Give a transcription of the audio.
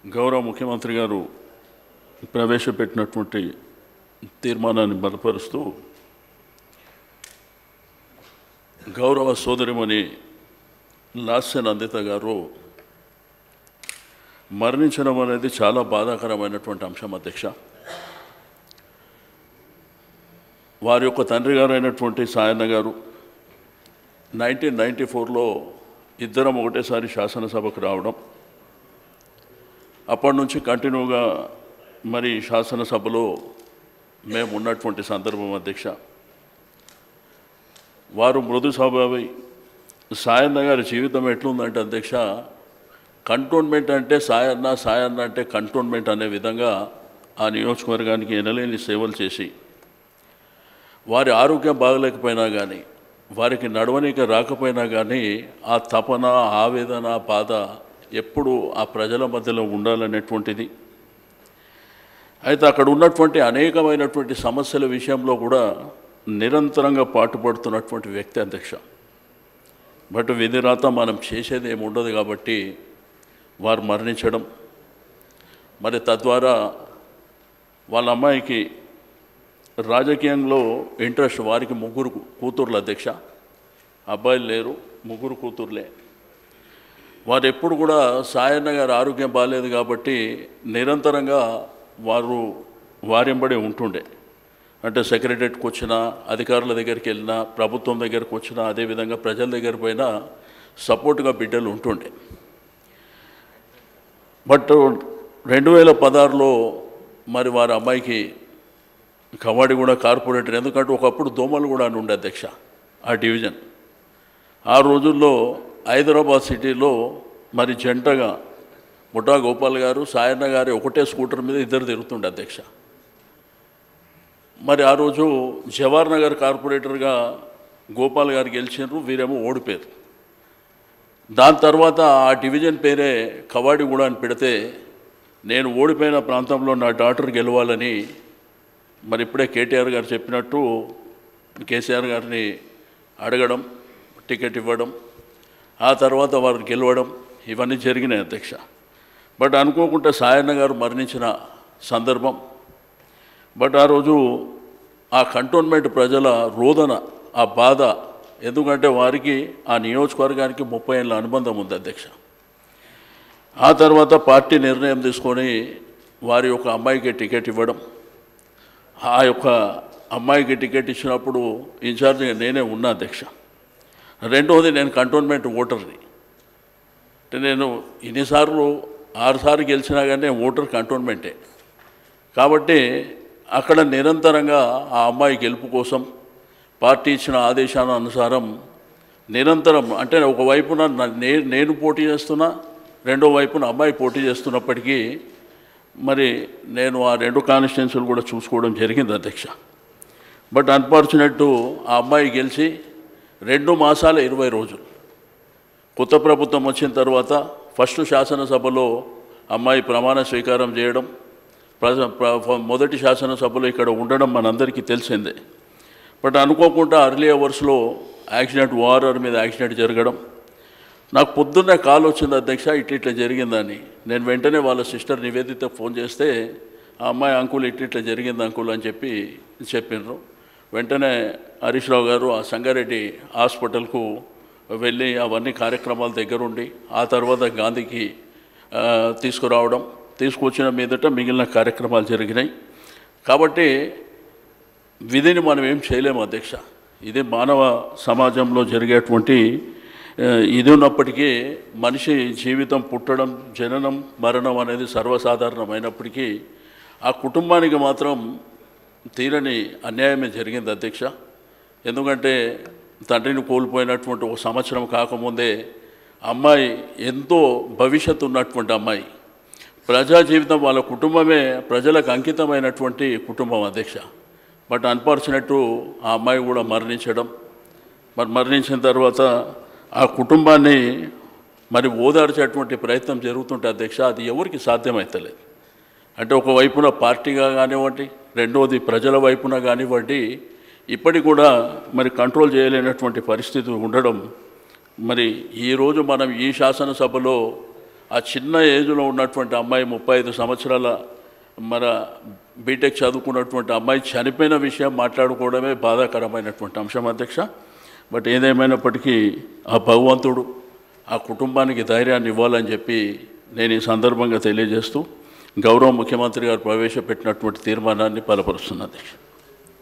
గౌరవ ముఖ్యమంత్రి గారు ప్రవేశపెట్టినటువంటి తీర్మానాన్ని బలపరుస్తూ గౌరవ సోదరిమణి లాస్య నందిత గారు మరణించడం అనేది చాలా బాధాకరమైనటువంటి అంశం అధ్యక్ష. వారి యొక్క తండ్రి గారు అయినటువంటి సాయన్న గారు 1994లో ఇద్దరం ఒకటేసారి శాసనసభకు రావడం, అప్పటి నుంచి కంటిన్యూగా మరి శాసనసభలో మేము ఉన్నటువంటి సందర్భం అధ్యక్ష. వారు మృదు స్వభావి. సాయన్న గారి జీవితం ఎట్లుందంటే అధ్యక్ష, కంటోన్మెంట్ అంటే సాయన్న, సాయన్న అంటే కంటోన్మెంట్ అనే విధంగా ఆ నియోజకవర్గానికి ఎనలేని సేవలు చేసి, వారి ఆరోగ్యం బాగలేకపోయినా కానీ, వారికి నడవనీక రాకపోయినా కానీ ఆ తపన, ఆవేదన, బాధ ఎప్పుడు ఆ ప్రజల మధ్యలో ఉండాలనేటువంటిది. అయితే అక్కడ ఉన్నటువంటి అనేకమైనటువంటి సమస్యల విషయంలో కూడా నిరంతరంగా పాటుపడుతున్నటువంటి వ్యక్తి అధ్యక్ష. బట్ విధిరాత మనం చేసేది ఏమి ఉండదు కాబట్టి వారు మరణించడం, మరి తద్వారా వాళ్ళ అమ్మాయికి రాజకీయంలో ఇంట్రెస్ట్. వారికి ముగ్గురు కూతుర్లు అధ్యక్ష, అబ్బాయిలు లేరు, ముగ్గురు కూతుర్లే. వారు ఎప్పుడు కూడా సాయన్న గారి ఆరోగ్యం బాగాలేదు కాబట్టి నిరంతరంగా వారింబడే ఉంటుండే. అంటే సెక్రటరీకి వచ్చినా, అధికారుల దగ్గరికి వెళ్ళినా, ప్రభుత్వం దగ్గరికి వచ్చినా, అదేవిధంగా ప్రజల దగ్గర పోయినా సపోర్ట్గా బిడ్డలు ఉంటుండే. బట్ 2016లో మరి వారి అమ్మాయికి కవాడిగూడ కార్పొరేటర్, ఎందుకంటే ఒకప్పుడు దోమలు కూడా అని ఉండే అధ్యక్ష ఆ డివిజన్. ఆ రోజుల్లో హైదరాబాద్ సిటీలో మరి జంటగా ముఠా గోపాల్ గారు, సాయన్న గారి ఒకటే స్కూటర్ మీద ఇద్దరు తిరుగుతుండే అధ్యక్ష. మరి ఆ రోజు జవహర్ నగర్ కార్పొరేటర్గా గోపాల్ గారు గెలిచినారు, వీరేమో ఓడిపోయారు. దాని తర్వాత ఆ డివిజన్ పేరే కవాడిగూడ అని పెడితే, నేను ఓడిపోయిన ప్రాంతంలో నా డాటర్ గెలవాలని మరి ఇప్పుడే కేటీఆర్ గారు చెప్పినట్టు కేసీఆర్ గారిని అడగడం, టికెట్ ఇవ్వడం, ఆ తర్వాత వారు గెలవడం, ఇవన్నీ జరిగినాయి అధ్యక్ష. బట్ అనుకోకుండా సాయన్న గారు మరణించిన సందర్భం. బట్ ఆ రోజు ఆ కంటోన్మెంట్ ప్రజల రోదన, ఆ బాధ, ఎందుకంటే వారికి ఆ నియోజకవర్గానికి 30 ఏళ్ళ అనుబంధం ఉంది అధ్యక్ష. ఆ తర్వాత పార్టీ నిర్ణయం తీసుకొని వారి యొక్క అమ్మాయికి టికెట్ ఇవ్వడం. ఆ యొక్క అమ్మాయికి టికెట్ ఇచ్చినప్పుడు ఇన్ఛార్జిగా నేనే ఉన్నా అధ్యక్ష. రెండవది, నేను కంటోన్మెంట్ ఓటర్ని. అంటే నేను ఇన్నిసార్లు 6 సార్లు గెలిచినా కానీ ఓటర్ కంటోన్మెంటే కాబట్టి అక్కడ నిరంతరంగా ఆ అమ్మాయి గెలుపు కోసం పార్టీ ఇచ్చిన ఆదేశాల అనుసారం నిరంతరం, అంటే ఒకవైపున నేను పోటీ చేస్తున్నా, రెండో వైపున అమ్మాయి పోటీ చేస్తున్నప్పటికీ మరి నేను ఆ 2 కాన్స్టిట్యున్సీలు కూడా చూసుకోవడం జరిగింది అధ్యక్ష. బట్ అన్ఫార్చునేట్ ఆ అమ్మాయి గెలిచి 2 మాసాల 20 రోజులు కొత్త ప్రభుత్వం వచ్చిన తర్వాత ఫస్ట్ శాసనసభలో అమ్మాయి ప్రమాణ స్వీకారం చేయడం, మొదటి శాసనసభలో ఇక్కడ ఉండడం మనందరికీ తెలిసిందే. బట్ అనుకోకుండా అర్లీ అవర్స్లో యాక్సిడెంట్, ఓఆర్ఆర్ మీద యాక్సిడెంట్ జరగడం. నాకు పొద్దున్నే కాల్ వచ్చింది అధ్యక్ష, ఇట్లా జరిగిందని. నేను వెంటనే వాళ్ళ సిస్టర్ నివేదిత ఫోన్ చేస్తే, ఆ అమ్మాయి అంకుల్ ఇట్లా జరిగింది అంకుల్ అని చెప్పినారు. వెంటనే హరీష్ రావు గారు ఆ సంగారెడ్డి హాస్పిటల్కు వెళ్ళి అవన్నీ కార్యక్రమాల దగ్గరుండి, ఆ తర్వాత గాంధీకి తీసుకురావడం, తీసుకొచ్చిన మీదట మిగిలిన కార్యక్రమాలు జరిగినాయి. కాబట్టి విధిని మనం ఏం చేయలేము అధ్యక్ష. ఇది మానవ సమాజంలో జరిగేటువంటి ఇది ఉన్నప్పటికీ మనిషి జీవితం, పుట్టడం, జననం, మరణం అనేది సర్వసాధారణమైనప్పటికీ ఆ కుటుంబానికి మాత్రం తీరని అన్యాయమే జరిగింది అధ్యక్ష. ఎందుకంటే తండ్రిని కోల్పోయినటువంటి 1 సంవత్సరం కాకముందే అమ్మాయి ఎంతో భవిష్యత్తు ఉన్నటువంటి అమ్మాయి, ప్రజా జీవితం, వాళ్ళ కుటుంబమే ప్రజలకు అంకితమైనటువంటి కుటుంబం అధ్యక్ష. బట్ అన్ఫార్చునేట్ ఆ అమ్మాయి కూడా మరణించడం, మరణించిన తర్వాత ఆ కుటుంబాన్ని మరి ఓదార్చేటువంటి ప్రయత్నం జరుగుతుంటే అధ్యక్ష, అది ఎవరికి సాధ్యమవుతలేదు. అంటే ఒకవైపున పార్టీగా కానివ్వండి, రెండవది ప్రజల వైపున కానివ్వండి, ఇప్పటికి కూడా మరి కంట్రోల్ చేయలేనటువంటి పరిస్థితి ఉండడం. మరి ఈరోజు మనం ఈ శాసనసభలో ఆ చిన్న ఏజ్లో ఉన్నటువంటి అమ్మాయి 35 సంవత్సరాల మన బీటెక్ చదువుకున్నటువంటి అమ్మాయి చనిపోయిన విషయం మాట్లాడుకోవడమే బాధాకరమైనటువంటి అంశం అధ్యక్ష. బట్ ఏదేమైనప్పటికీ ఆ భగవంతుడు ఆ కుటుంబానికి ధైర్యాన్ని ఇవ్వాలని చెప్పి నేను ఈ సందర్భంగా తెలియజేస్తూ గౌరవ ముఖ్యమంత్రి గారు ప్రవేశపెట్టినటువంటి తీర్మానాన్ని బలపరుస్తున్నాను అధ్యక్ష.